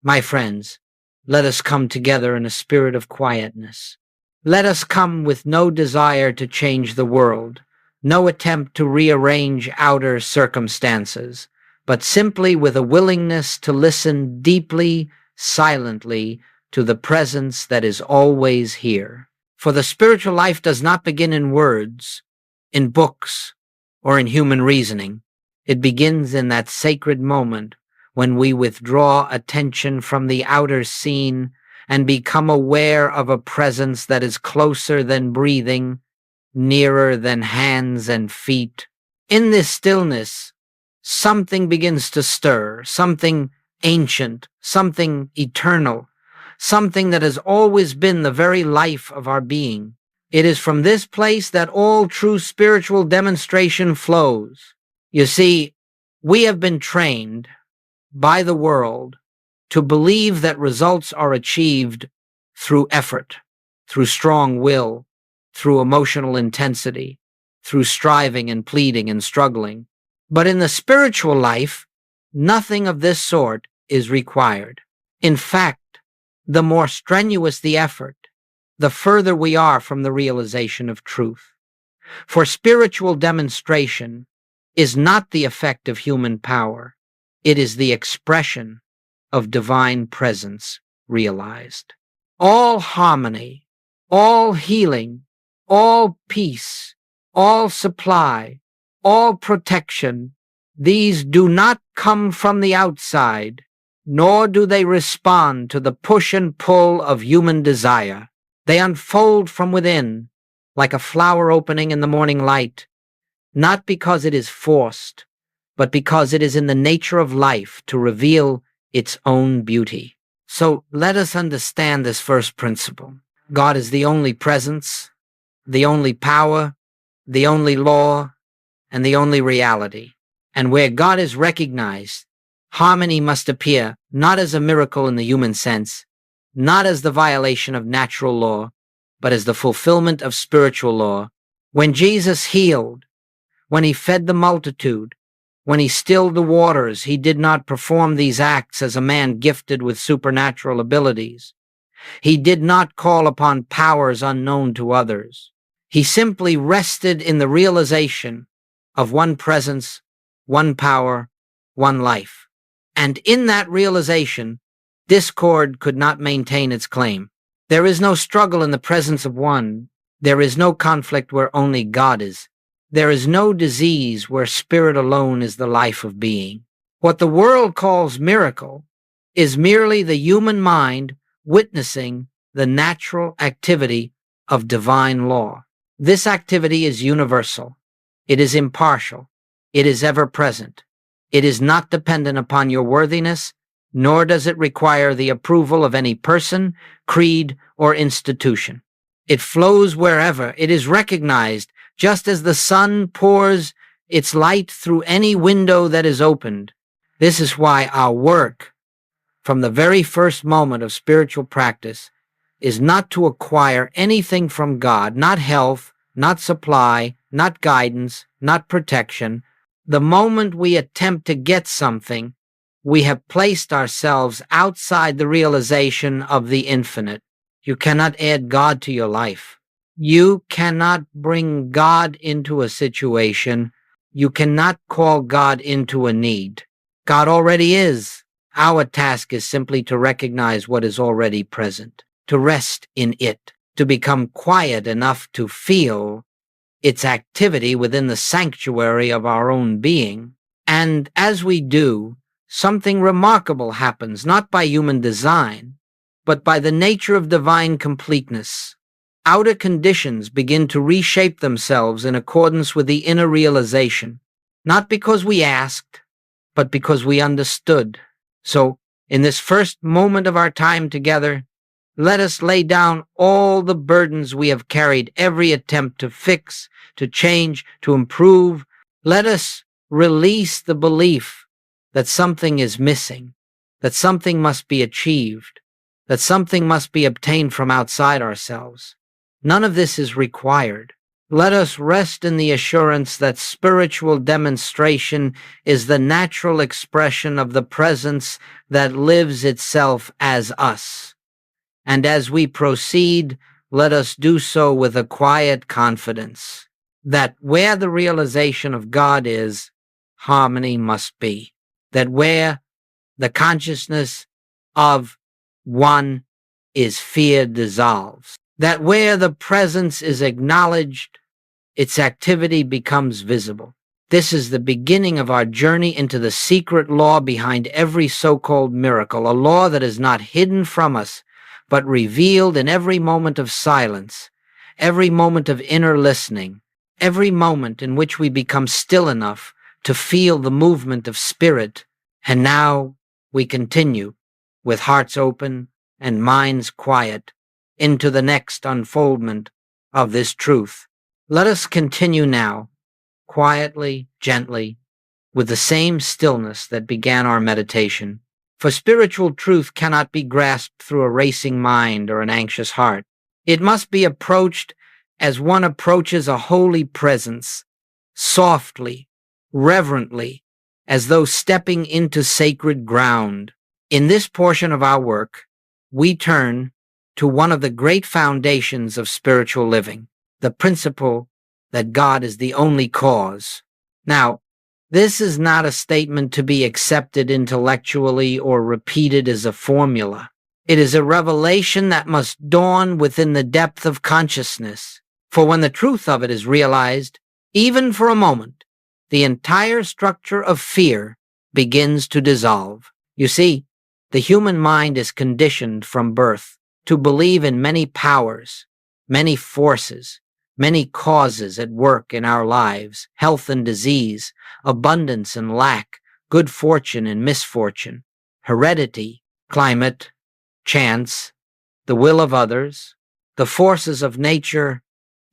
My friends, let us come together in a spirit of quietness. Let us come with no desire to change the world, no attempt to rearrange outer circumstances, but simply with a willingness to listen deeply, silently, to the presence that is always here. For the spiritual life does not begin in words, in books, or in human reasoning. It begins in that sacred moment when we withdraw attention from the outer scene and become aware of a presence that is closer than breathing, nearer than hands and feet. In this stillness, something begins to stir, something ancient, something eternal, something that has always been the very life of our being. It is from this place that all true spiritual demonstration flows. You see, we have been trained by the world to believe that results are achieved through effort, through strong will, through emotional intensity, through striving and pleading and struggling. But in the spiritual life, nothing of this sort is required. In fact, the more strenuous the effort, the further we are from the realization of truth. For spiritual demonstration is not the effect of human power. It is the expression of divine presence realized. All harmony, all healing, all peace, all supply, all protection, these do not come from the outside, nor do they respond to the push and pull of human desire. They unfold from within, like a flower opening in the morning light, not because it is forced, but because it is in the nature of life to reveal its own beauty. So let us understand this first principle. God is the only presence, the only power, the only law, and the only reality. And where God is recognized, harmony must appear not as a miracle in the human sense, not as the violation of natural law, but as the fulfillment of spiritual law. When Jesus healed, when he fed the multitude, when he stilled the waters, he did not perform these acts as a man gifted with supernatural abilities. He did not call upon powers unknown to others. He simply rested in the realization of one presence, one power, one life. And in that realization, discord could not maintain its claim. There is no struggle in the presence of one. There is no conflict where only God is. There is no disease where spirit alone is the life of being. What the world calls miracle is merely the human mind witnessing the natural activity of divine law. This activity is universal. It is impartial. It is ever present. It is not dependent upon your worthiness, nor does it require the approval of any person, creed, or institution. It flows wherever it is recognized, just as the sun pours its light through any window that is opened. This is why our work, from the very first moment of spiritual practice, is not to acquire anything from God, not health, not supply, not guidance, not protection. The moment we attempt to get something, we have placed ourselves outside the realization of the infinite. You cannot add God to your life. You cannot bring God into a situation. You cannot call God into a need. God already is. Our task is simply to recognize what is already present, to rest in it, to become quiet enough to feel its activity within the sanctuary of our own being. And as we do, something remarkable happens, not by human design, but by the nature of divine completeness. Outer conditions begin to reshape themselves in accordance with the inner realization, not because we asked, but because we understood. So, in this first moment of our time together, let us lay down all the burdens we have carried, every attempt to fix, to change, to improve. Let us release the belief that something is missing, that something must be achieved, that something must be obtained from outside ourselves. None of this is required. Let us rest in the assurance that spiritual demonstration is the natural expression of the presence that lives itself as us. And as we proceed, let us do so with a quiet confidence that where the realization of God is, harmony must be. That where the consciousness of one is, fear dissolves. That where the presence is acknowledged, its activity becomes visible. This is the beginning of our journey into the secret law behind every so-called miracle, a law that is not hidden from us, but revealed in every moment of silence, every moment of inner listening, every moment in which we become still enough to feel the movement of spirit. And now we continue, with hearts open and minds quiet, into the next unfoldment of this truth. Let us continue now, quietly, gently, with the same stillness that began our meditation. For spiritual truth cannot be grasped through a racing mind or an anxious heart. It must be approached as one approaches a holy presence, softly, reverently, as though stepping into sacred ground. In this portion of our work, we turn to one of the great foundations of spiritual living, the principle that God is the only cause. Now, this is not a statement to be accepted intellectually or repeated as a formula. It is a revelation that must dawn within the depth of consciousness. For when the truth of it is realized, even for a moment, the entire structure of fear begins to dissolve. You see, the human mind is conditioned from birth to believe in many powers, many forces, many causes at work in our lives: health and disease, abundance and lack, good fortune and misfortune, heredity, climate, chance, the will of others, the forces of nature,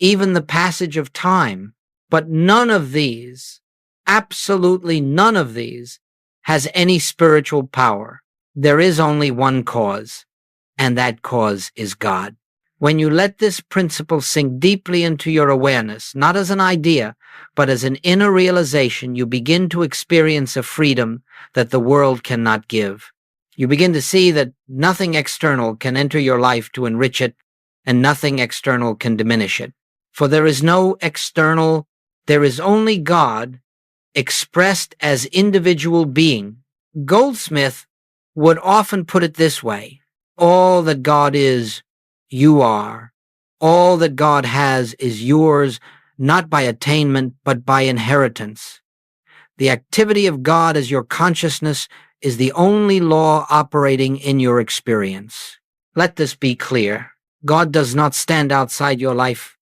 even the passage of time. But none of these, absolutely none of these, has any spiritual power. There is only one cause, and that cause is God. When you let this principle sink deeply into your awareness, not as an idea, but as an inner realization, you begin to experience a freedom that the world cannot give. You begin to see that nothing external can enter your life to enrich it, and nothing external can diminish it. For there is no external, there is only God expressed as individual being. Goldsmit would often put it this way: all that God is, you are. All that God has is yours, not by attainment, but by inheritance. The activity of God as your consciousness is the only law operating in your experience. Let this be clear. God does not stand outside your life,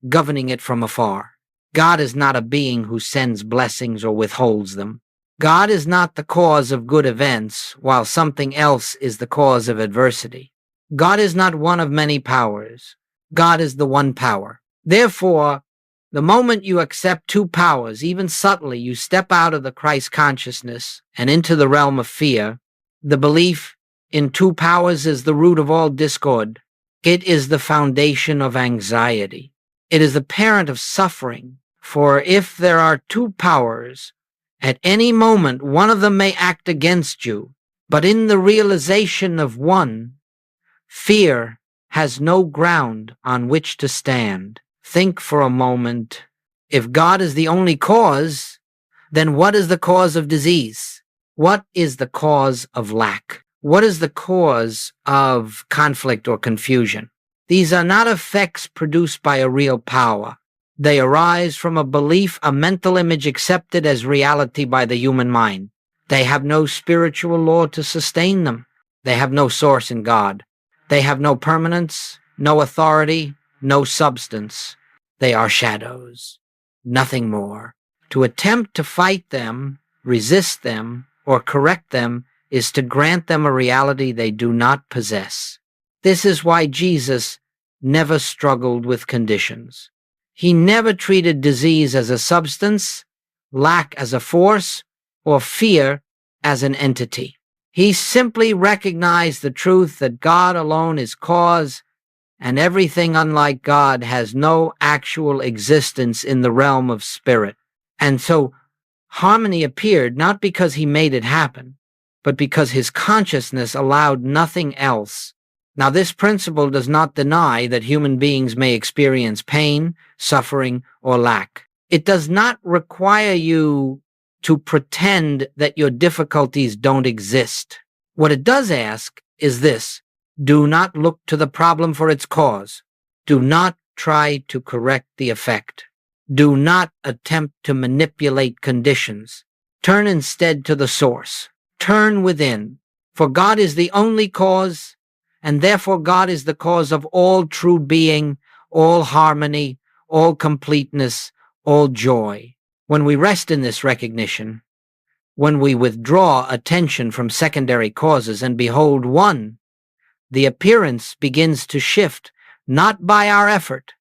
governing it from afar. God is not a being who sends blessings or withholds them. God is not the cause of good events, while something else is the cause of adversity. God is not one of many powers. God is the one power. Therefore, the moment you accept two powers, even subtly, you step out of the Christ consciousness and into the realm of fear. The belief in two powers is the root of all discord. It is the foundation of anxiety. It is the parent of suffering. For if there are two powers, at any moment one of them may act against you. But in the realization of one, fear has no ground on which to stand. Think for a moment. If God is the only cause, then what is the cause of disease? What is the cause of lack? What is the cause of conflict or confusion? These are not effects produced by a real power. They arise from a belief, a mental image accepted as reality by the human mind. They have no spiritual law to sustain them. They have no source in God. They have no permanence, no authority, no substance. They are shadows, nothing more. To attempt to fight them, resist them, or correct them is to grant them a reality they do not possess. This is why Jesus never struggled with conditions. He never treated disease as a substance, lack as a force, or fear as an entity. He simply recognized the truth that God alone is cause and everything unlike God has no actual existence in the realm of spirit. And so harmony appeared not because he made it happen, but because his consciousness allowed nothing else. Now, this principle does not deny that human beings may experience pain, suffering, or lack. It does not require you to pretend that your difficulties don't exist. What it does ask is this: do not look to the problem for its cause. Do not try to correct the effect. Do not attempt to manipulate conditions. Turn instead to the source. Turn within, for God is the only cause, and therefore God is the cause of all true being, all harmony, all completeness, all joy. When we rest in this recognition, when we withdraw attention from secondary causes and behold one, the appearance begins to shift, not by our effort,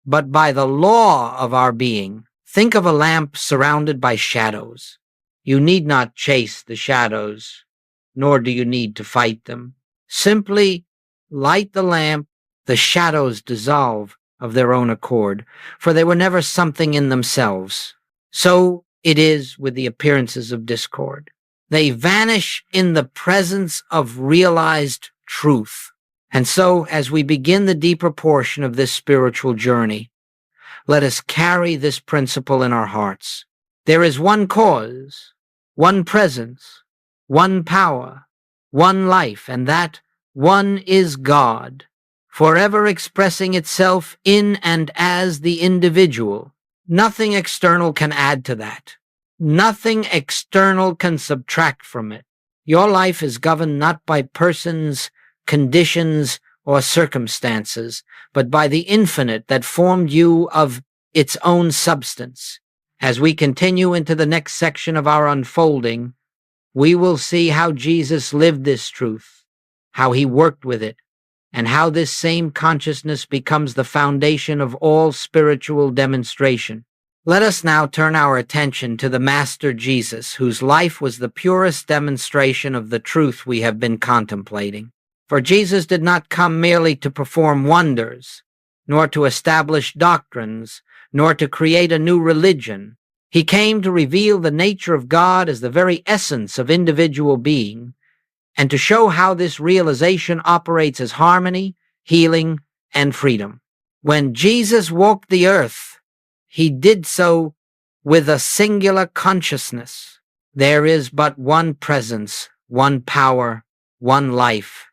but by the law of our being. Think of a lamp surrounded by shadows. You need not chase the shadows, nor do you need to fight them. Simply light the lamp, the shadows dissolve of their own accord, for they were never something in themselves. So it is with the appearances of discord. They vanish in the presence of realized truth. And so, as we begin the deeper portion of this spiritual journey, let us carry this principle in our hearts. There is one cause, one presence, one power, one life, and that one is God, forever expressing itself in and as the individual. Nothing external can add to that. Nothing external can subtract from it. Your life is governed not by persons, conditions, or circumstances, but by the infinite that formed you of its own substance. As we continue into the next section of our unfolding, we will see how Jesus lived this truth, how he worked with it, and how this same consciousness becomes the foundation of all spiritual demonstration. Let us now turn our attention to the Master Jesus, whose life was the purest demonstration of the truth we have been contemplating. For Jesus did not come merely to perform wonders, nor to establish doctrines, nor to create a new religion. He came to reveal the nature of God as the very essence of individual being, and to show how this realization operates as harmony, healing, and freedom. When Jesus walked the earth, he did so with a singular consciousness. There is but one presence, one power, one life,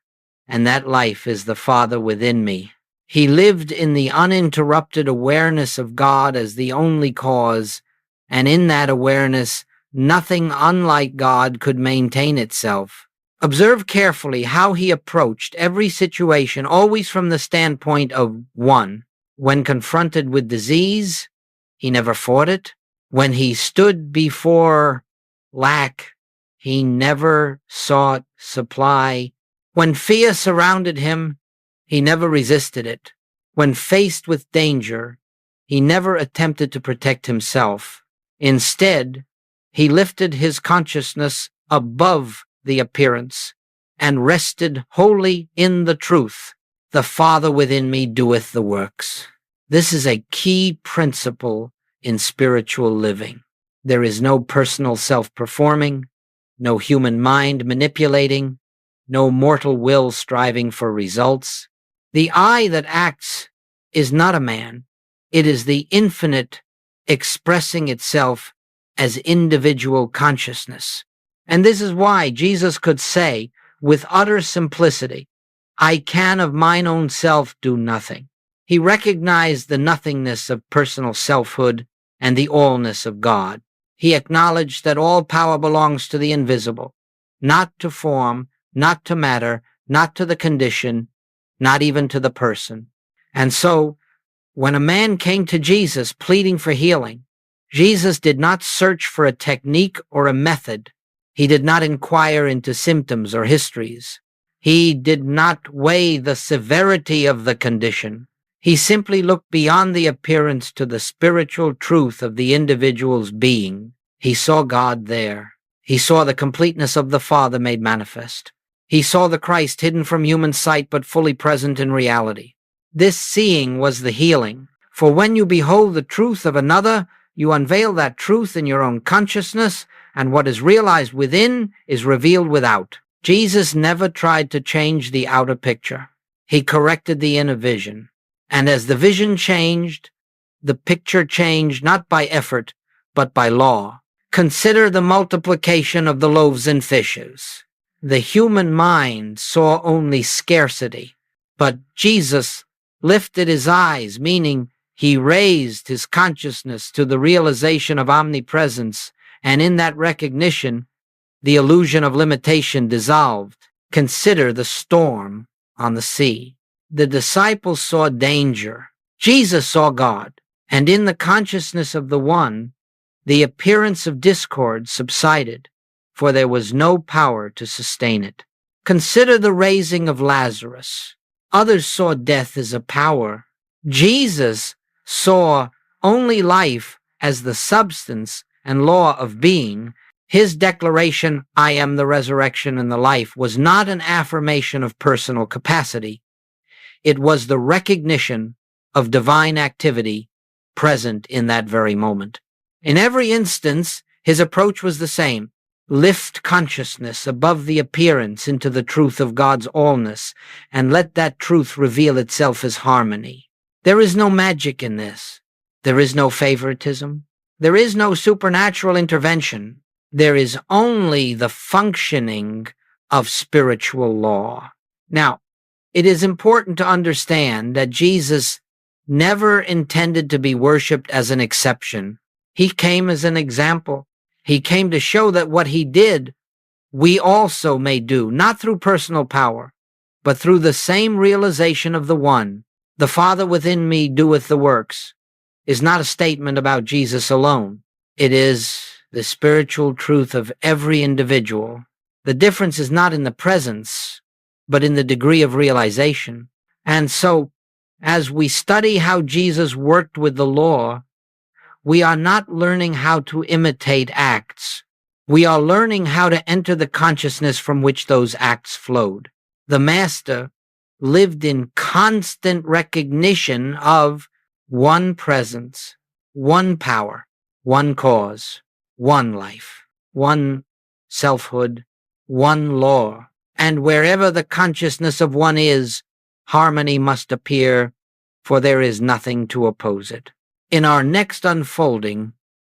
and that life is the Father within me. He lived in the uninterrupted awareness of God as the only cause, and in that awareness, nothing unlike God could maintain itself. Observe carefully how he approached every situation, always from the standpoint of one. When confronted with disease, he never fought it. When he stood before lack, he never sought supply. When fear surrounded him, he never resisted it. When faced with danger, he never attempted to protect himself. Instead, he lifted his consciousness above the appearance and rested wholly in the truth. The Father within me doeth the works. This is a key principle in spiritual living. There is no personal self-performing, no human mind manipulating, no mortal will striving for results. The I that acts is not a man. It is the infinite expressing itself as individual consciousness. And this is why Jesus could say with utter simplicity, I can of mine own self do nothing. He recognized the nothingness of personal selfhood and the allness of God. He acknowledged that all power belongs to the invisible, not to form, not to matter, not to the condition, not even to the person. And so, when a man came to Jesus pleading for healing, Jesus did not search for a technique or a method. He did not inquire into symptoms or histories. He did not weigh the severity of the condition. He simply looked beyond the appearance to the spiritual truth of the individual's being. He saw God there. He saw the completeness of the Father made manifest. He saw the Christ hidden from human sight but fully present in reality. This seeing was the healing. For when you behold the truth of another, you unveil that truth in your own consciousness, and what is realized within is revealed without. Jesus never tried to change the outer picture. He corrected the inner vision. And as the vision changed, the picture changed not by effort, but by law. Consider the multiplication of the loaves and fishes. The human mind saw only scarcity, but Jesus lifted his eyes, meaning he raised his consciousness to the realization of omnipresence, and in that recognition, the illusion of limitation dissolved. Consider the storm on the sea. The disciples saw danger. Jesus saw God, and in the consciousness of the one, the appearance of discord subsided, for there was no power to sustain it. Consider the raising of Lazarus. Others saw death as a power. Jesus saw only life as the substance and law of being. His declaration, "I am the resurrection and the life," was not an affirmation of personal capacity. It was the recognition of divine activity present in that very moment. In every instance, his approach was the same. Lift consciousness above the appearance into the truth of God's allness, and let that truth reveal itself as harmony. There is no magic in this. There is no favoritism. There is no supernatural intervention. There is only the functioning of spiritual law. Now, it is important to understand that Jesus never intended to be worshipped as an exception. He came as an example. He came to show that what he did, we also may do, not through personal power, but through the same realization of the one. The Father within me doeth the works, is not a statement about Jesus alone. It is the spiritual truth of every individual. The difference is not in the presence, but in the degree of realization. And so, as we study how Jesus worked with the law, we are not learning how to imitate acts. We are learning how to enter the consciousness from which those acts flowed. The Master lived in constant recognition of one presence, one power, one cause, one life, one selfhood, one law. And wherever the consciousness of one is, harmony must appear, for there is nothing to oppose it. In our next unfolding,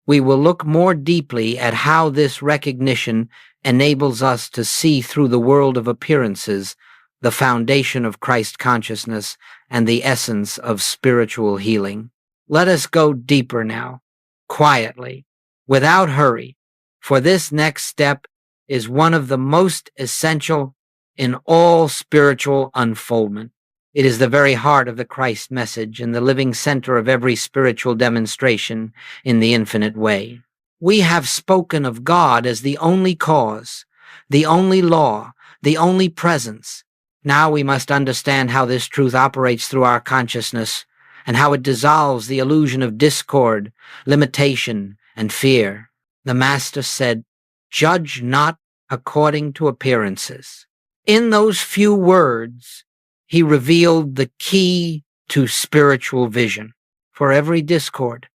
we will look more deeply at how this recognition enables us to see through the world of appearances the foundation of Christ consciousness and the essence of spiritual healing. Let us go deeper now, quietly, without hurry, for this next step is one of the most essential in all spiritual unfoldment. It is the very heart of the Christ message and the living center of every spiritual demonstration in the infinite way. We have spoken of God as the only cause, the only law, the only presence. Now we must understand how this truth operates through our consciousness and how it dissolves the illusion of discord, limitation, and fear. The Master said, "Judge not according to appearances." In those few words, he revealed the key to spiritual vision. For every discord,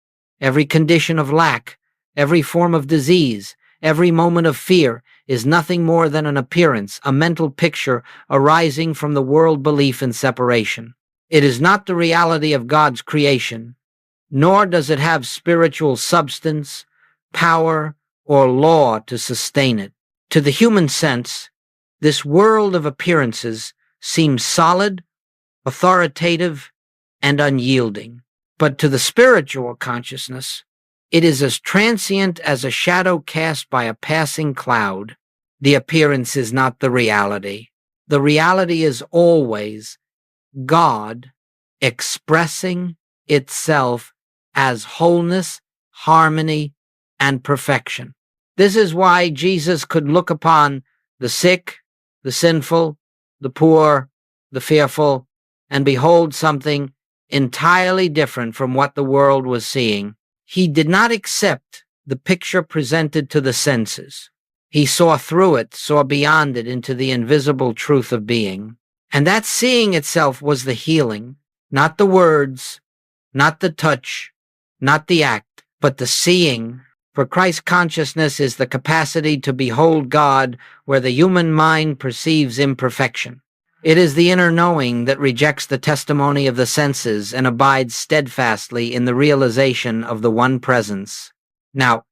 every condition of lack, every form of disease, every moment of fear is nothing more than an appearance, a mental picture arising from the world belief in separation. It is not the reality of God's creation, nor does it have spiritual substance, power, or law to sustain it. To the human sense, this world of appearances seems solid, authoritative, and unyielding. But to the spiritual consciousness, it is as transient as a shadow cast by a passing cloud. The appearance is not the reality. The reality is always God expressing itself as wholeness, harmony, and perfection. This is why Jesus could look upon the sick, the sinful, the poor, the fearful, and behold something entirely different from what the world was seeing. He did not accept the picture presented to the senses. He saw through it, saw beyond it into the invisible truth of being. And that seeing itself was the healing. Not the words, not the touch, not the act, but the seeing. For Christ consciousness is the capacity to behold God where the human mind perceives imperfection. It is the inner knowing that rejects the testimony of the senses and abides steadfastly in the realization of the one presence. Now,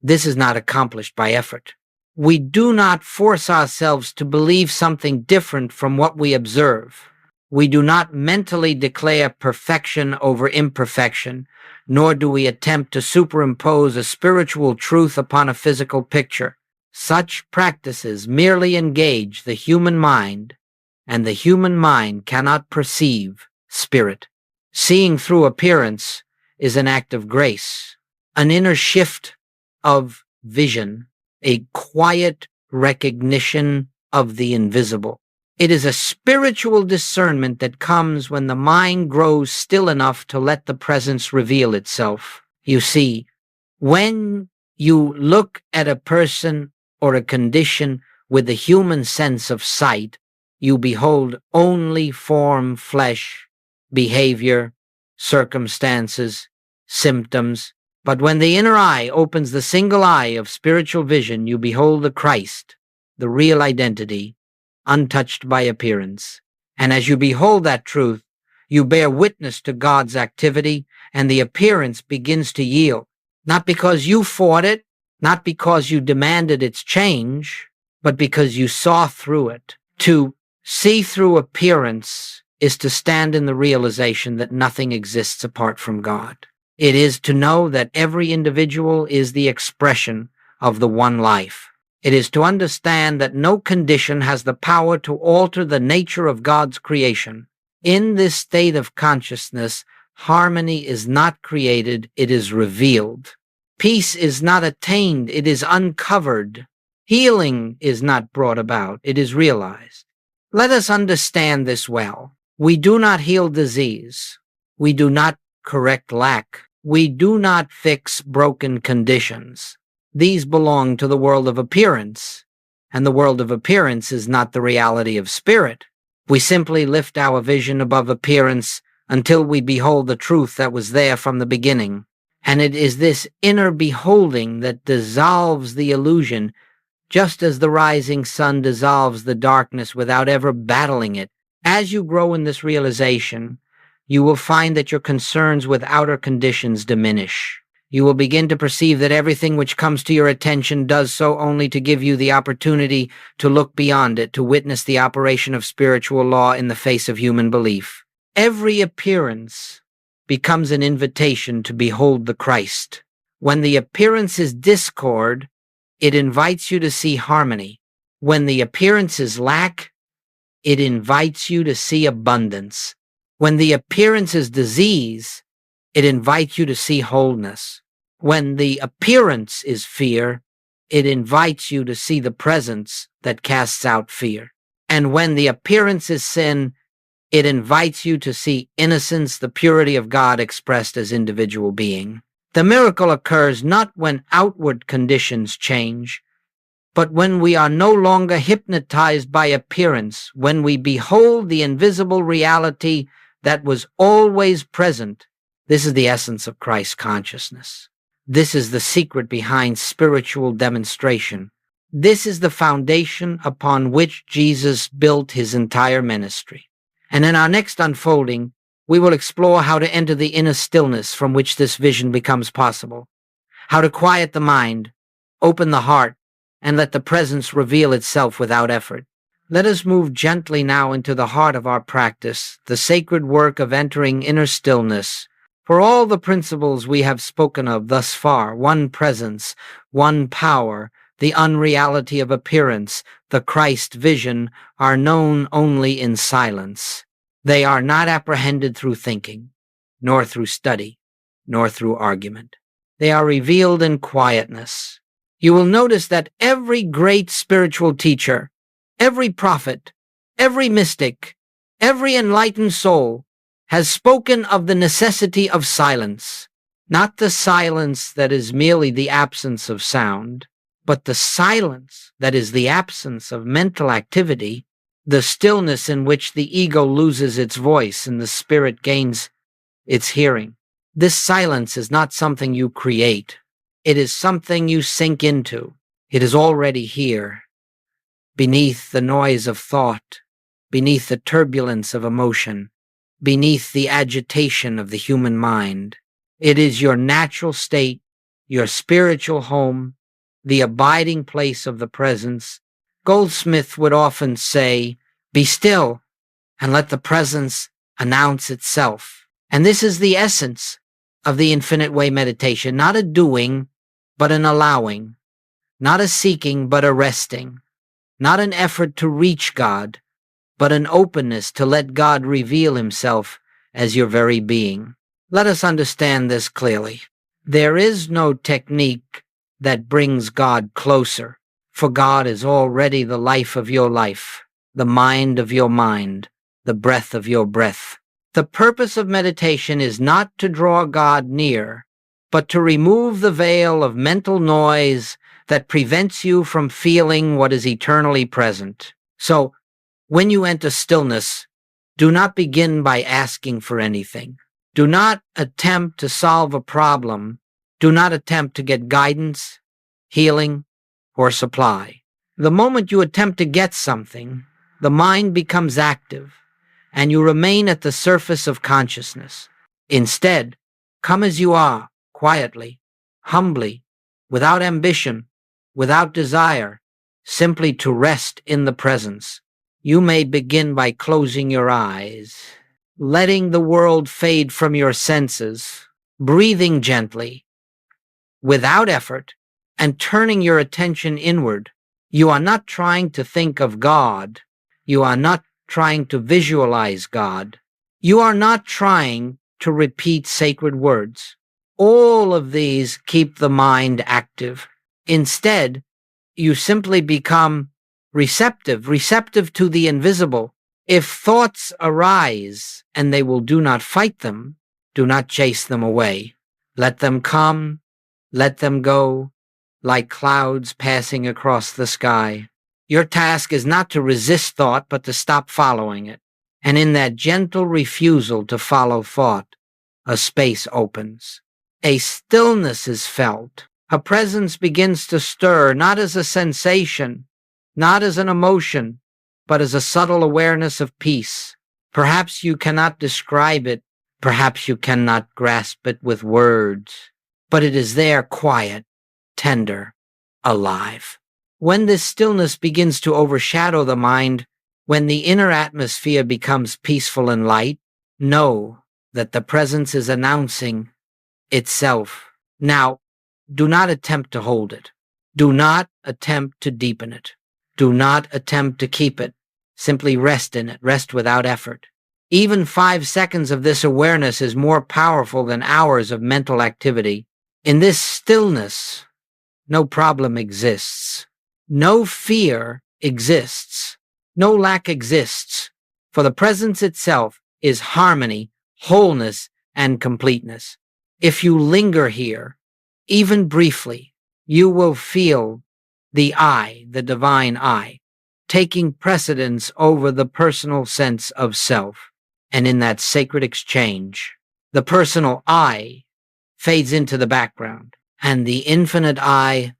this is not accomplished by effort. We do not force ourselves to believe something different from what we observe. We do not mentally declare perfection over imperfection, nor do we attempt to superimpose a spiritual truth upon a physical picture. Such practices merely engage the human mind, and the human mind cannot perceive spirit. Seeing through appearance is an act of grace, an inner shift of vision, a quiet recognition of the invisible. It is a spiritual discernment that comes when the mind grows still enough to let the presence reveal itself. You see, when you look at a person or a condition with the human sense of sight, you behold only form, flesh, behavior, circumstances, symptoms. But when the inner eye opens the single eye of spiritual vision, you behold the Christ, the real identity, untouched by appearance. And as you behold that truth, you bear witness to God's activity, and the appearance begins to yield. Not because you fought it, not because you demanded its change, but because you saw through it. To see through appearance is to stand in the realization that nothing exists apart from God. It is to know that every individual is the expression of the one life. It is to understand that no condition has the power to alter the nature of God's creation. In this state of consciousness, harmony is not created, it is revealed. Peace is not attained, it is uncovered. Healing is not brought about, it is realized. Let us understand this well. We do not heal disease. We do not correct lack. We do not fix broken conditions. These belong to the world of appearance, and the world of appearance is not the reality of spirit. We simply lift our vision above appearance until we behold the truth that was there from the beginning. And it is this inner beholding that dissolves the illusion, just as the rising sun dissolves the darkness without ever battling it. As you grow in this realization, you will find that your concerns with outer conditions diminish. You will begin to perceive that everything which comes to your attention does so only to give you the opportunity to look beyond it, to witness the operation of spiritual law in the face of human belief. Every appearance becomes an invitation to behold the Christ. When the appearance is discord, it invites you to see harmony. When the appearance is lack, it invites you to see abundance. When the appearance is disease, it invites you to see wholeness. When the appearance is fear, it invites you to see the presence that casts out fear. And when the appearance is sin, it invites you to see innocence, the purity of God expressed as individual being. The miracle occurs not when outward conditions change, but when we are no longer hypnotized by appearance, when we behold the invisible reality that was always present. This is the essence of Christ consciousness. This is the secret behind spiritual demonstration. This is the foundation upon which Jesus built his entire ministry. And in our next unfolding, we will explore how to enter the inner stillness from which this vision becomes possible, how to quiet the mind, open the heart, and let the presence reveal itself without effort. Let us move gently now into the heart of our practice, the sacred work of entering inner stillness. For all the principles we have spoken of thus far, one presence, one power, the unreality of appearance, the Christ vision, are known only in silence. They are not apprehended through thinking, nor through study, nor through argument. They are revealed in quietness. You will notice that every great spiritual teacher, every prophet, every mystic, every enlightened soul has spoken of the necessity of silence, not the silence that is merely the absence of sound, but the silence that is the absence of mental activity the stillness in which the ego loses its voice and the spirit gains its hearing. This silence is not something you create. It is something you sink into. It is already here, beneath the noise of thought, beneath the turbulence of emotion, beneath the agitation of the human mind. It is your natural state, your spiritual home, the abiding place of the presence. Goldsmith would often say, "Be still and let the presence announce itself." And this is the essence of the infinite way meditation, not a doing, but an allowing, not a seeking, but a resting, not an effort to reach God, but an openness to let God reveal himself as your very being. Let us understand this clearly. There is no technique that brings God closer, for God is already the life of your life, the mind of your mind, the breath of your breath. The purpose of meditation is not to draw God near, but to remove the veil of mental noise that prevents you from feeling what is eternally present. So, when you enter stillness, do not begin by asking for anything. Do not attempt to solve a problem. Do not attempt to get guidance, healing, or supply. The moment you attempt to get something, the mind becomes active, and you remain at the surface of consciousness. Instead, come as you are, quietly, humbly, without ambition, without desire, simply to rest in the presence. You may begin by closing your eyes, letting the world fade from your senses, breathing gently, without effort, and turning your attention inward. You are not trying to think of God. You are not trying to visualize God. You are not trying to repeat sacred words. All of these keep the mind active. Instead, you simply become receptive to the invisible. If thoughts arise, and they do not fight them, do not chase them away. Let them come, let them go, like clouds passing across the sky. Your task is not to resist thought, but to stop following it. And in that gentle refusal to follow thought, a space opens. A stillness is felt. A presence begins to stir, not as a sensation, not as an emotion, but as a subtle awareness of peace. Perhaps you cannot describe it, perhaps you cannot grasp it with words, but it is there, quiet, tender, alive. When this stillness begins to overshadow the mind, when the inner atmosphere becomes peaceful and light, know that the presence is announcing itself. Now, do not attempt to hold it. Do not attempt to deepen it. Do not attempt to keep it. Simply rest in it. Rest without effort. Even 5 seconds of this awareness is more powerful than hours of mental activity. In this stillness, no problem exists. No fear exists. No lack exists. For the presence itself is harmony, wholeness, and completeness. If you linger here, even briefly, you will feel the I, the divine I, taking precedence over the personal sense of self. And in that sacred exchange, the personal I fades into the background, and the infinite I,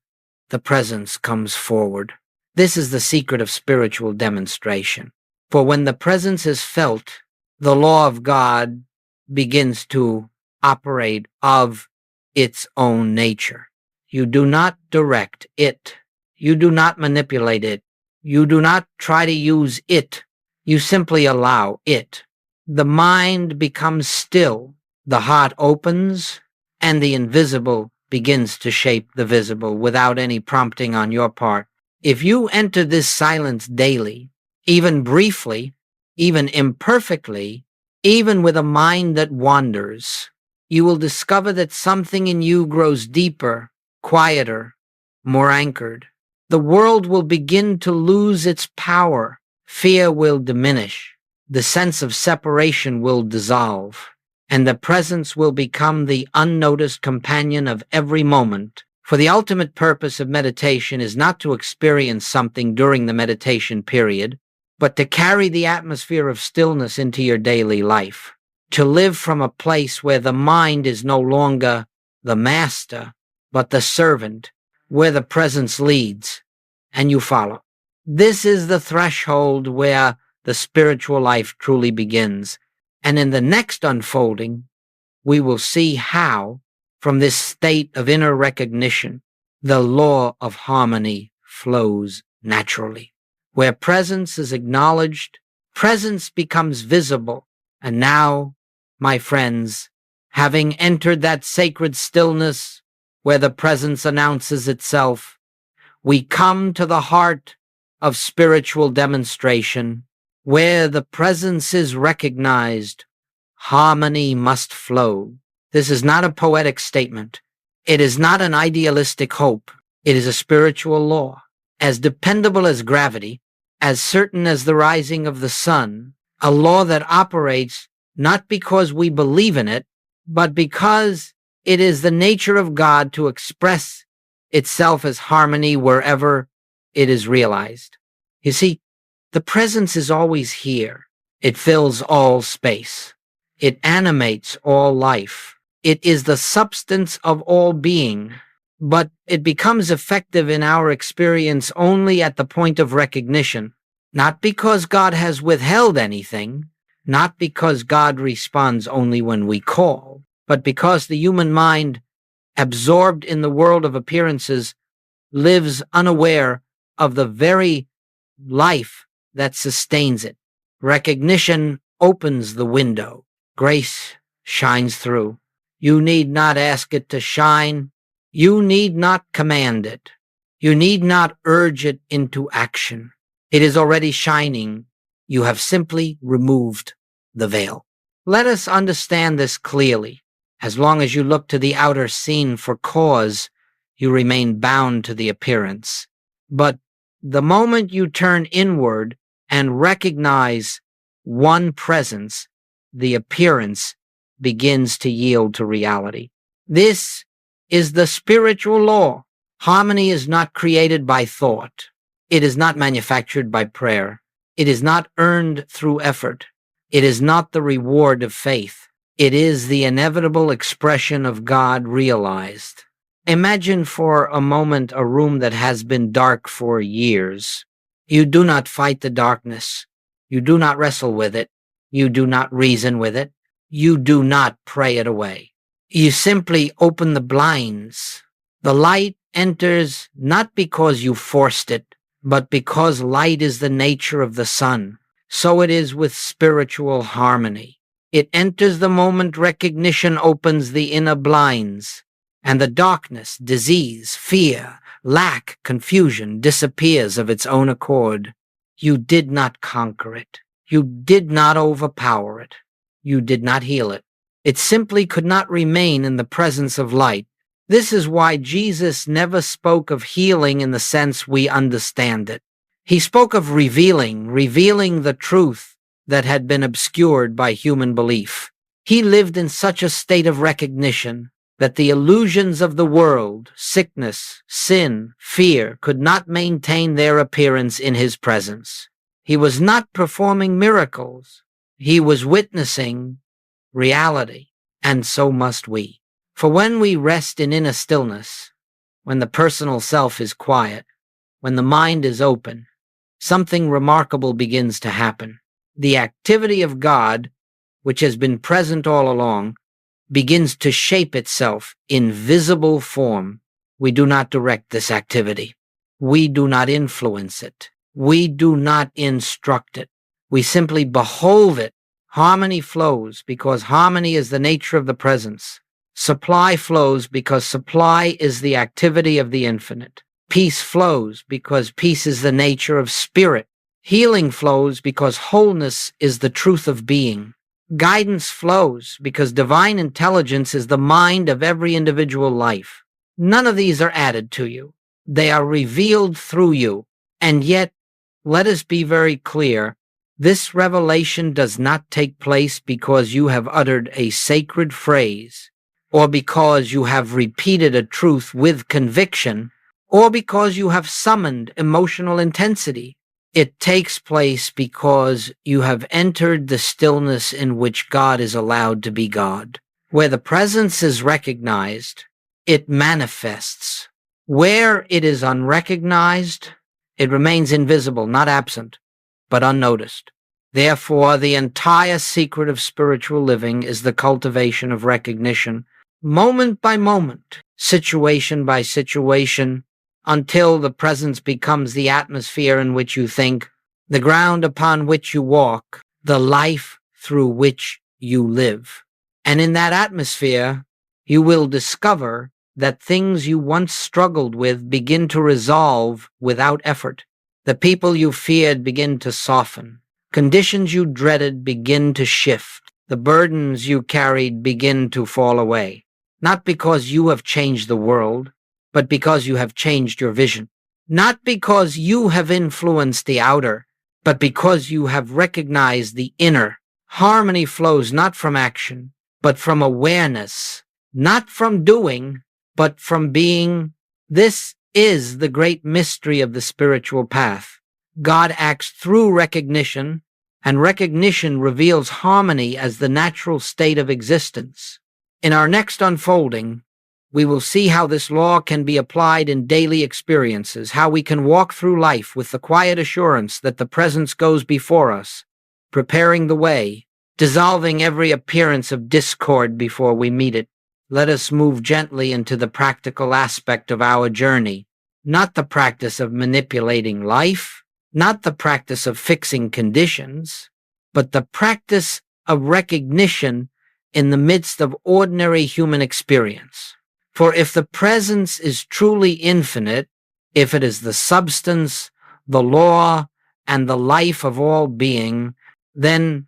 the presence, comes forward. This is the secret of spiritual demonstration. For when the presence is felt, the law of God begins to operate of its own nature. You do not direct it. You do not manipulate it. You do not try to use it. You simply allow it. The mind becomes still. The heart opens, and the invisible begins to shape the visible without any prompting on your part. If you enter this silence daily, even briefly, even imperfectly, even with a mind that wanders, you will discover that something in you grows deeper, quieter, more anchored. The world will begin to lose its power. Fear will diminish. The sense of separation will dissolve, and the presence will become the unnoticed companion of every moment. For the ultimate purpose of meditation is not to experience something during the meditation period, but to carry the atmosphere of stillness into your daily life, to live from a place where the mind is no longer the master, but the servant, where the presence leads and you follow. This is the threshold where the spiritual life truly begins. And in the next unfolding, we will see how, from this state of inner recognition, the law of harmony flows naturally. Where presence is acknowledged, presence becomes visible. And now, my friends, having entered that sacred stillness where the presence announces itself, we come to the heart of spiritual demonstration. Where the presence is recognized, harmony must flow. This is not a poetic statement. It is not an idealistic hope. It is a spiritual law, as dependable as gravity, as certain as the rising of the sun, a law that operates not because we believe in it, but because it is the nature of God to express itself as harmony wherever it is realized. You see, the presence is always here. It fills all space. It animates all life. It is the substance of all being, but it becomes effective in our experience only at the point of recognition, not because God has withheld anything, not because God responds only when we call, but because the human mind, absorbed in the world of appearances, lives unaware of the very life that sustains it. Recognition opens the window. Grace shines through. You need not ask it to shine. You need not command it. You need not urge it into action. It is already shining. You have simply removed the veil. Let us understand this clearly. As long as you look to the outer scene for cause, you remain bound to the appearance. But the moment you turn inward and recognize one presence, the appearance begins to yield to reality. This is the spiritual law. Harmony is not created by thought. It is not manufactured by prayer. It is not earned through effort. It is not the reward of faith. It is the inevitable expression of God realized. Imagine for a moment a room that has been dark for years. You do not fight the darkness. You do not wrestle with it. You do not reason with it. You do not pray it away. You simply open the blinds. The light enters not because you forced it, but because light is the nature of the sun. So it is with spiritual harmony. It enters the moment recognition opens the inner blinds, and the darkness, disease, fear, lack, confusion disappears of its own accord. You did not conquer it. You did not overpower it. You did not heal it. It simply could not remain in the presence of light. This is why Jesus never spoke of healing in the sense we understand it. He spoke of revealing the truth that had been obscured by human belief. He lived in such a state of recognition that the illusions of the world, sickness, sin, fear, could not maintain their appearance in his presence. He was not performing miracles. He was witnessing reality, and so must we. For when we rest in inner stillness, when the personal self is quiet, when the mind is open, something remarkable begins to happen. The activity of God, which has been present all along, begins to shape itself in visible form. We do not direct this activity. We do not influence it. We do not instruct it. We simply behold it. Harmony flows because harmony is the nature of the presence. Supply flows because supply is the activity of the infinite. Peace flows because peace is the nature of spirit. Healing flows because wholeness is the truth of being. Guidance flows because divine intelligence is the mind of every individual life. None of these are added to you. They are revealed through you. And yet, let us be very clear, this revelation does not take place because you have uttered a sacred phrase, or because you have repeated a truth with conviction, or because you have summoned emotional intensity. It takes place because you have entered the stillness in which God is allowed to be God. Where the presence is recognized, it manifests. Where it is unrecognized, it remains invisible, not absent, but unnoticed. Therefore, the entire secret of spiritual living is the cultivation of recognition, moment by moment, situation by situation, until the presence becomes the atmosphere in which you think, the ground upon which you walk, the life through which you live. And in that atmosphere, you will discover that things you once struggled with begin to resolve without effort. The people you feared begin to soften. Conditions you dreaded begin to shift. The burdens you carried begin to fall away. Not because you have changed the world, but because you have changed your vision. Not because you have influenced the outer, but because you have recognized the inner. Harmony flows not from action, but from awareness, not from doing, but from being. This is the great mystery of the spiritual path. God acts through recognition, and recognition reveals harmony as the natural state of existence. In our next unfolding, we will see how this law can be applied in daily experiences, how we can walk through life with the quiet assurance that the presence goes before us, preparing the way, dissolving every appearance of discord before we meet it. Let us move gently into the practical aspect of our journey, not the practice of manipulating life, not the practice of fixing conditions, but the practice of recognition in the midst of ordinary human experience. For if the presence is truly infinite, if it is the substance, the law, and the life of all being, then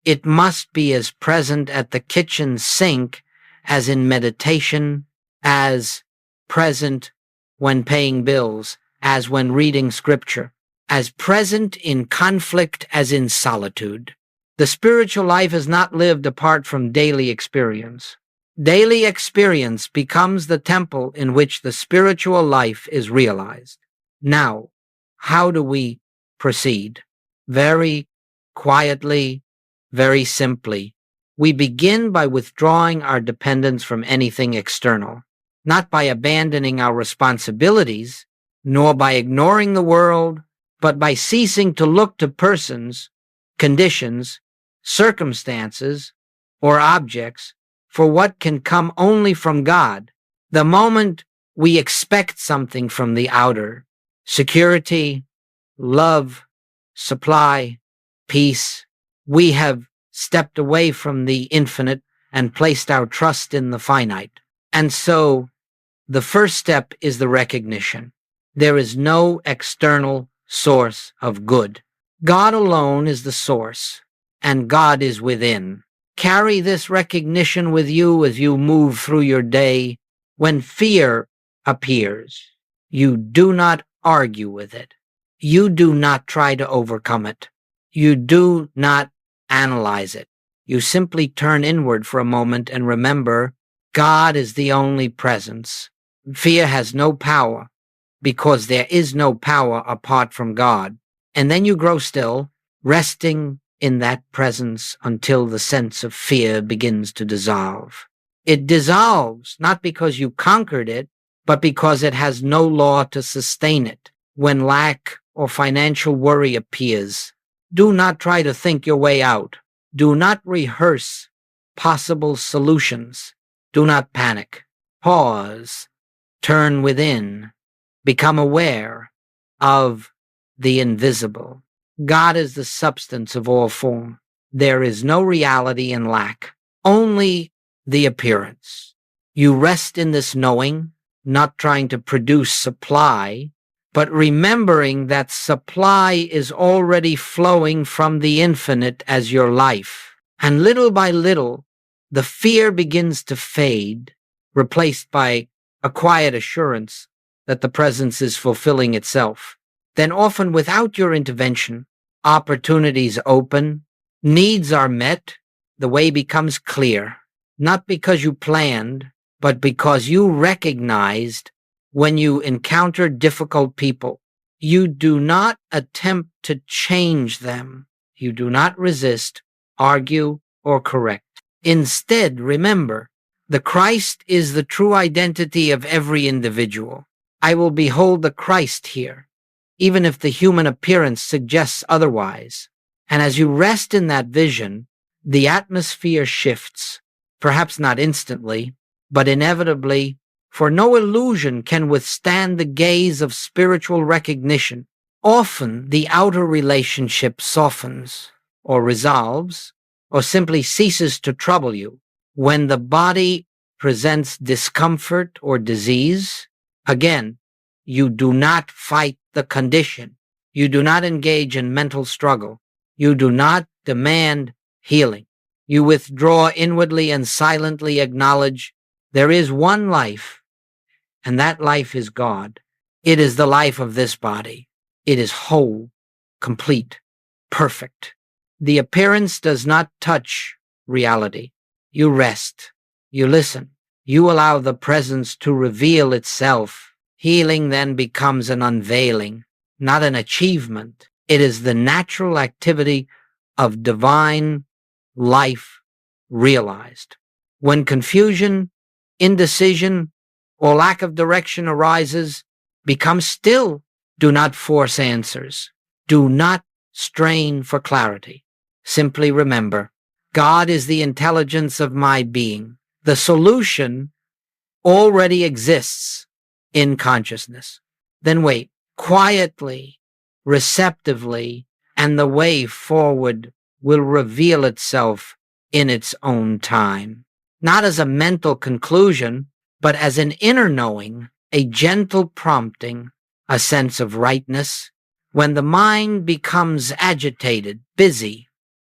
it must be as present at the kitchen sink as in meditation, as present when paying bills, as when reading scripture, as present in conflict as in solitude. The spiritual life is not lived apart from daily experience. Daily experience becomes the temple in which the spiritual life is realized. Now, how do we proceed? Very quietly, very simply. We begin by withdrawing our dependence from anything external, not by abandoning our responsibilities, nor by ignoring the world, but by ceasing to look to persons, conditions, circumstances, or objects for what can come only from God. The moment we expect something from the outer, security, love, supply, peace, we have stepped away from the infinite and placed our trust in the finite. And so, the first step is the recognition. There is no external source of good. God alone is the source, and God is within. Carry this recognition with you as you move through your day. When fear appears, you do not argue with it. You do not try to overcome it. You do not analyze it. You simply turn inward for a moment and remember, God is the only presence. Fear has no power because there is no power apart from God. And then you grow still, resting in that presence until the sense of fear begins to dissolve. It dissolves not because you conquered it, but because it has no law to sustain it. When lack or financial worry appears, do not try to think your way out. Do not rehearse possible solutions. Do not panic. Pause. Turn within. Become aware of the invisible. God is the substance of all form. There is no reality in lack, only the appearance. You rest in this knowing, not trying to produce supply, but remembering that supply is already flowing from the infinite as your life. And little by little, the fear begins to fade, replaced by a quiet assurance that the presence is fulfilling itself. Then often without your intervention, opportunities open, needs are met, the way becomes clear, not because you planned, but because you recognized when you encountered difficult people, You do not attempt to change them. You do not resist, argue, or correct. Instead, remember, the Christ is the true identity of every individual. I will behold the Christ here, even if the human appearance suggests otherwise. And as you rest in that vision, the atmosphere shifts, perhaps not instantly, but inevitably, for no illusion can withstand the gaze of spiritual recognition. Often the outer relationship softens, or resolves, or simply ceases to trouble you. When the body presents discomfort or disease, again, you do not fight the condition. You do not engage in mental struggle. You do not demand healing. You withdraw inwardly and silently acknowledge there is one life, and that life is God. It is the life of this body. It is whole, complete, perfect. The appearance does not touch reality. You rest. You listen. You allow the presence to reveal itself. Healing then becomes an unveiling, not an achievement. It is the natural activity of divine life realized. When confusion, indecision, or lack of direction arises, become still. Do not force answers. Do not strain for clarity. Simply remember, God is the intelligence of my being. The solution already exists in consciousness. Then wait quietly, receptively, and the way forward will reveal itself in its own time. Not as a mental conclusion, but as an inner knowing, a gentle prompting, a sense of rightness. When the mind becomes agitated, busy,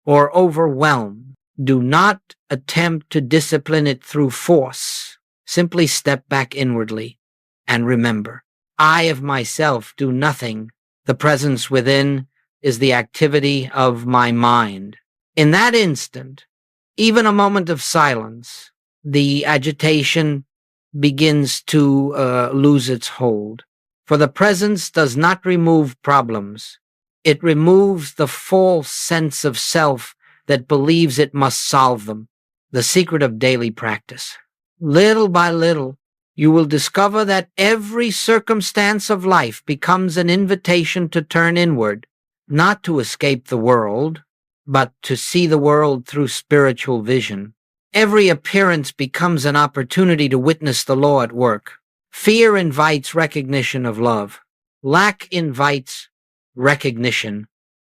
or overwhelmed, do not attempt to discipline it through force. Simply step back inwardly and remember, I of myself do nothing. The presence within is the activity of my mind. In that instant, even a moment of silence, the agitation begins to lose its hold. For the presence does not remove problems. It removes the false sense of self that believes it must solve them. The secret of daily practice. Little by little, you will discover that every circumstance of life becomes an invitation to turn inward, not to escape the world, but to see the world through spiritual vision. Every appearance becomes an opportunity to witness the law at work. Fear invites recognition of love. Lack invites recognition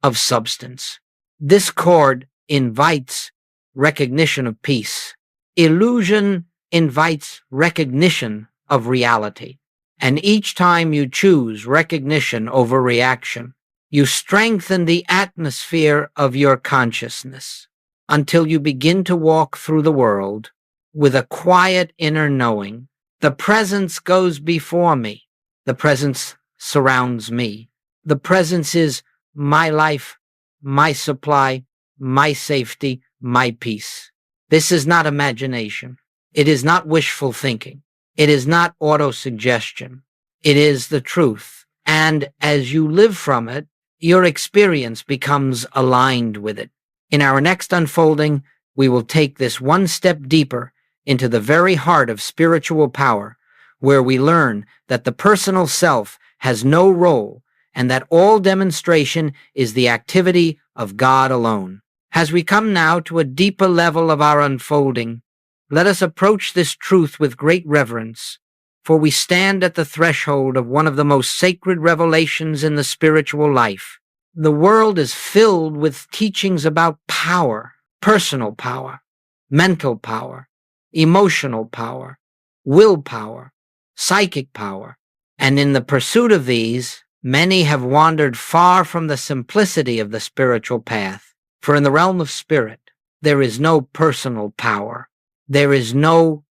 of substance. Discord invites recognition of peace. Illusion invites recognition of reality. And each time you choose recognition over reaction, you strengthen the atmosphere of your consciousness until you begin to walk through the world with a quiet inner knowing. The presence goes before me. The presence surrounds me. The presence is my life, my supply, my safety, my peace. This is not imagination. It is not wishful thinking. It is not autosuggestion. It is the truth. And as you live from it, your experience becomes aligned with it. In our next unfolding, we will take this one step deeper into the very heart of spiritual power, where we learn that the personal self has no role and that all demonstration is the activity of God alone. As we come now to a deeper level of our unfolding, let us approach this truth with great reverence, for we stand at the threshold of one of the most sacred revelations in the spiritual life. The world is filled with teachings about power, personal power, mental power, emotional power, willpower, psychic power, and in the pursuit of these, many have wandered far from the simplicity of the spiritual path. For in the realm of spirit, there is no personal power. There is no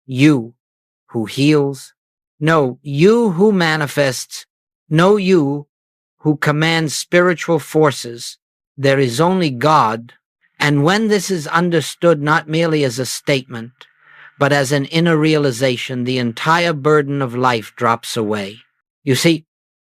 you who heals, no you who manifests, no you who commands spiritual forces. There is only God, and when this is understood not merely as a statement, but as an inner realization, the entire burden of life drops away. You see,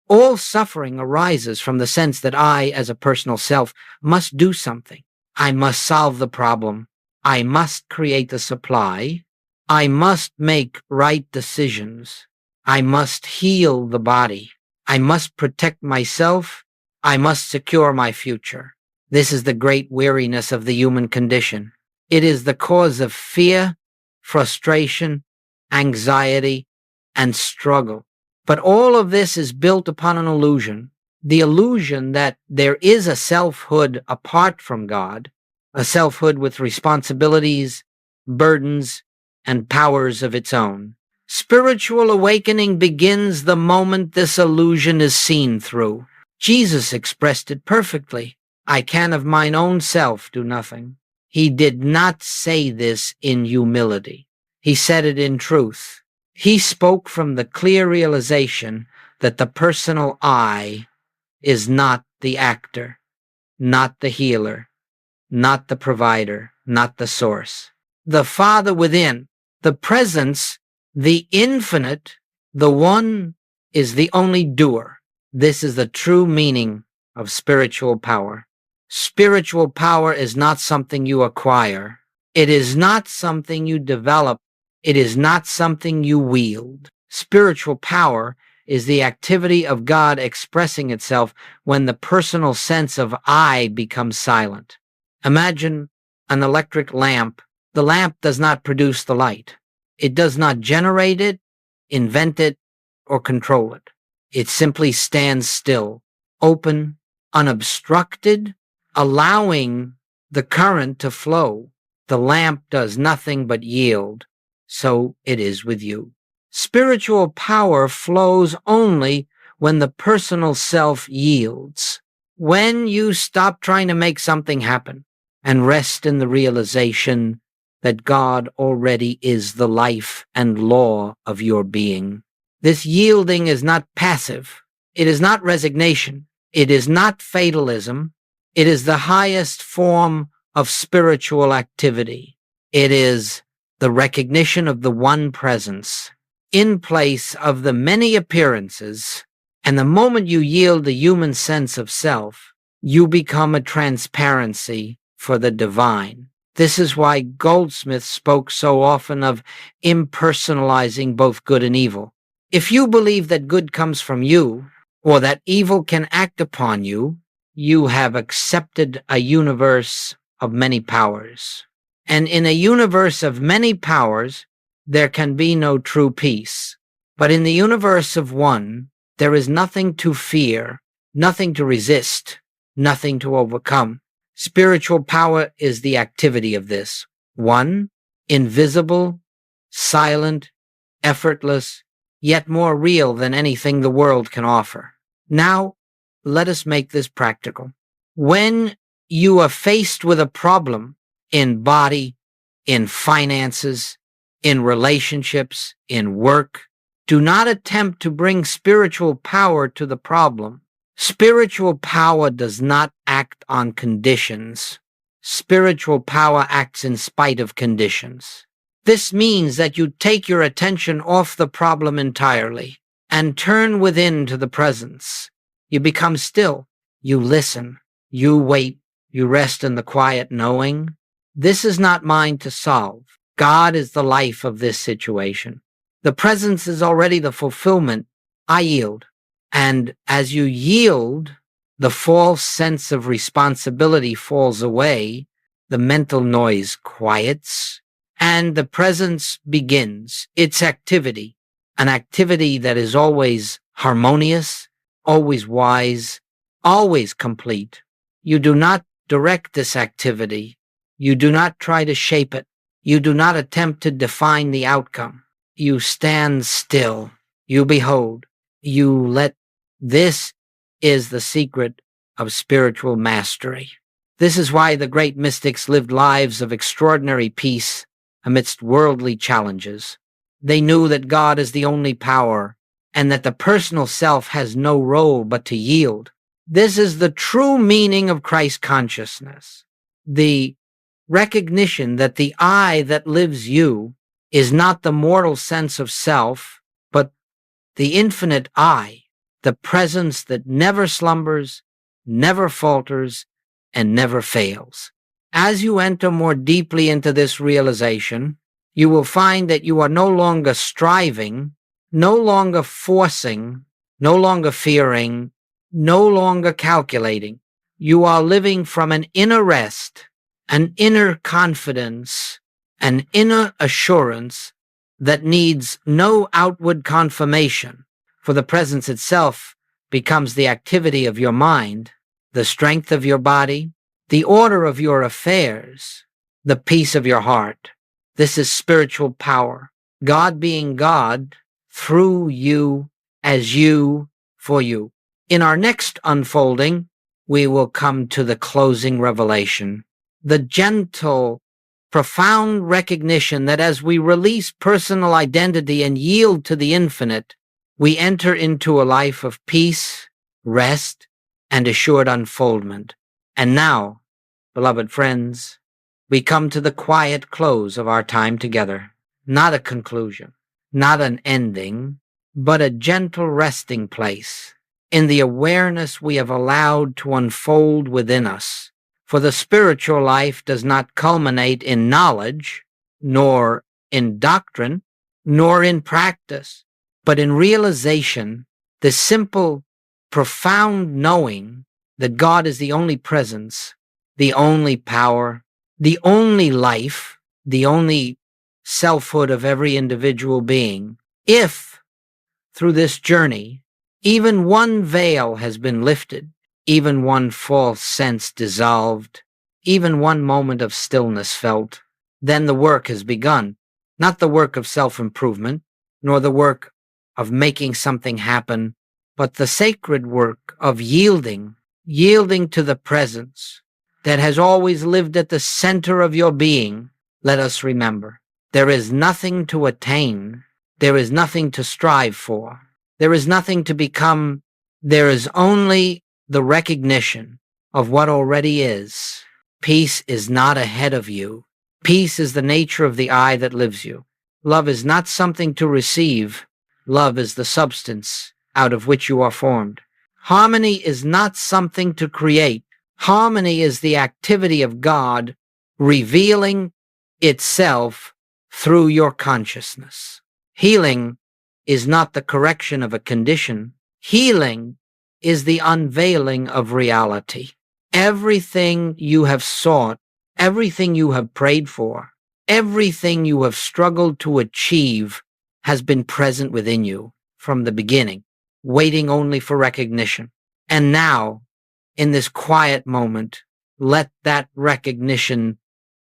All suffering arises from the sense that I, as a personal self, must do something. I must solve the problem. I must create the supply. I must make right decisions. I must heal the body. I must protect myself. I must secure my future. This is the great weariness of the human condition. It is the cause of fear, frustration, anxiety, and struggle. But all of this is built upon an illusion, the illusion that there is a selfhood apart from God, a selfhood with responsibilities, burdens, and powers of its own. Spiritual awakening begins the moment this illusion is seen through. Jesus expressed it perfectly. I can of mine own self do nothing. He did not say this in humility. He said it in truth. He spoke from the clear realization that the personal I is not the actor, not the healer, not the provider, not the source. The Father within, the presence, the infinite, the one is the only doer. This is the true meaning of spiritual power. Spiritual power is not something you acquire. It is not something you develop. It is not something you wield. Spiritual power is the activity of God expressing itself when the personal sense of I becomes silent. Imagine an electric lamp. The lamp does not produce the light. It does not generate it, invent it, or control it. It simply stands still, open, unobstructed, allowing the current to flow. The lamp does nothing but yield. So it is with you. Spiritual power flows only when the personal self yields. When you stop trying to make something happen and rest in the realization that God already is the life and law of your being. This yielding is not passive. It is not resignation. It is not fatalism. It is the highest form of spiritual activity. It is the recognition of the one presence in place of the many appearances. And the moment you yield the human sense of self, you become a transparency for the divine. This is why Goldsmit spoke so often of impersonalizing both good and evil. If you believe that good comes from you, or that evil can act upon you, you have accepted a universe of many powers. And in a universe of many powers, there can be no true peace. But in the universe of one, there is nothing to fear, nothing to resist, nothing to overcome. Spiritual power is the activity of this. One, invisible, silent, effortless, yet more real than anything the world can offer. Now, let us make this practical. When you are faced with a problem in body, in finances, in relationships, in work, do not attempt to bring spiritual power to the problem. Spiritual power does not act on conditions. Spiritual power acts in spite of conditions. This means that you take your attention off the problem entirely and turn within to the presence. You become still. You listen. You wait. You rest in the quiet knowing. This is not mine to solve. God is the life of this situation. The presence is already the fulfillment. I yield. And as you yield, the false sense of responsibility falls away, the mental noise quiets, and the presence begins its activity, an activity that is always harmonious, always wise, always complete. You do not direct this activity. You do not try to shape it. You do not attempt to define the outcome. You stand still. You behold. You let. This is the secret of spiritual mastery. This is why the great mystics lived lives of extraordinary peace amidst worldly challenges. They knew that God is the only power and that the personal self has no role but to yield. This is the true meaning of Christ consciousness. The recognition that the I that lives you is not the mortal sense of self, but the infinite I, the presence that never slumbers, never falters, and never fails. As you enter more deeply into this realization, you will find that you are no longer striving, no longer forcing, no longer fearing, no longer calculating. You are living from an inner rest, an inner confidence, an inner assurance that needs no outward confirmation, for the presence itself becomes the activity of your mind, the strength of your body, the order of your affairs, the peace of your heart. This is spiritual power, God being God through you, as you, for you. In our next unfolding, we will come to the closing revelation, the gentle, profound recognition that as we release personal identity and yield to the infinite, we enter into a life of peace, rest, and assured unfoldment. And now, beloved friends, we come to the quiet close of our time together. Not a conclusion, not an ending, but a gentle resting place in the awareness we have allowed to unfold within us. For the spiritual life does not culminate in knowledge, nor in doctrine, nor in practice, but in realization, the simple, profound knowing that God is the only presence, the only power, the only life, the only selfhood of every individual being. If, through this journey, even one veil has been lifted, even one false sense dissolved, even one moment of stillness felt, then the work has begun. Not the work of self-improvement, nor the work of making something happen, but the sacred work of yielding to the presence that has always lived at the center of your being. Let us remember, there is nothing to attain, there is nothing to strive for, there is nothing to become, there is only the recognition of what already is. Peace is not ahead of you. Peace is the nature of the I that lives you. Love is not something to receive. Love is the substance out of which you are formed. Harmony is not something to create. Harmony is the activity of God revealing itself through your consciousness. Healing is not the correction of a condition. Healing is the unveiling of reality. Everything you have sought, everything you have prayed for, everything you have struggled to achieve has been present within you from the beginning, waiting only for recognition. And now, in this quiet moment, let that recognition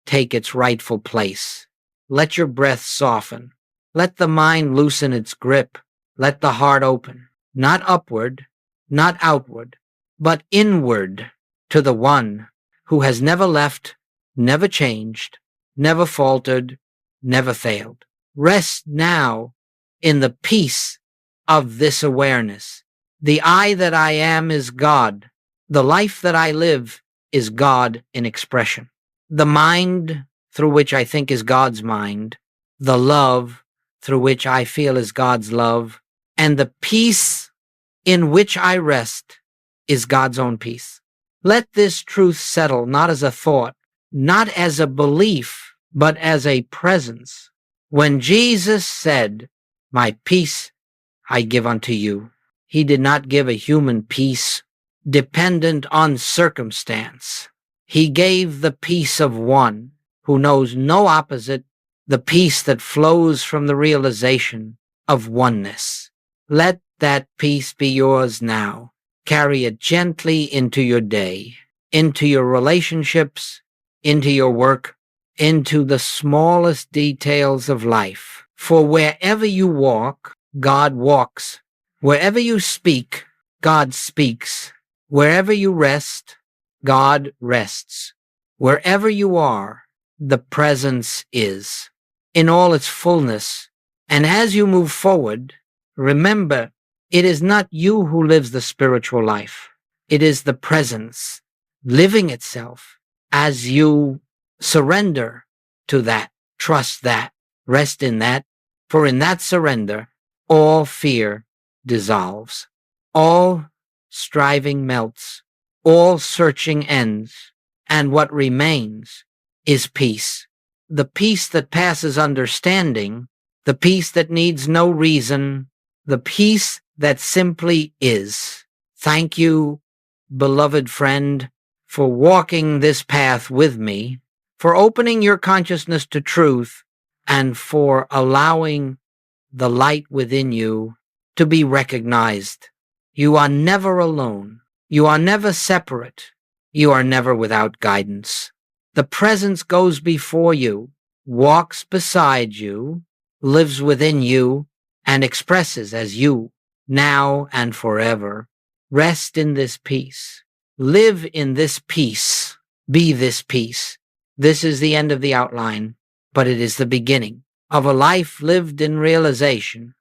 take its rightful place. Let your breath soften. Let the mind loosen its grip. Let the heart open, not upward, not outward, but inward to the one who has never left, never changed, never faltered, never failed. Rest now in the peace of this awareness. The I that I am is God. The life that I live is God in expression. The mind through which I think is God's mind. The love through which I feel is God's love. And the peace in which I rest is God's own peace. Let this truth settle not as a thought, not as a belief, but as a presence. When Jesus said, "My peace I give unto you," he did not give a human peace dependent on circumstance. He gave the peace of one who knows no opposite, the peace that flows from the realization of oneness. Let that peace be yours now. Carry it gently into your day, into your relationships, into your work, into the smallest details of life. For wherever you walk, God walks. Wherever you speak, God speaks. Wherever you rest, God rests. Wherever you are, the presence is in all its fullness. And as you move forward, remember, it is not you who lives the spiritual life. It is the presence living itself as you surrender to that, trust that, rest in that. For in that surrender, all fear dissolves. All striving melts, all searching ends, and what remains is peace. The peace that passes understanding, the peace that needs no reason, the peace that simply is. Thank you, beloved friend, for walking this path with me, for opening your consciousness to truth, and for allowing the light within you to be recognized. You are never alone. You are never separate. You are never without guidance. The presence goes before you, walks beside you, lives within you, and expresses as you, now and forever. Rest in this peace. Live in this peace. Be this peace. This is the end of the outline, but it is the beginning of a life lived in realization.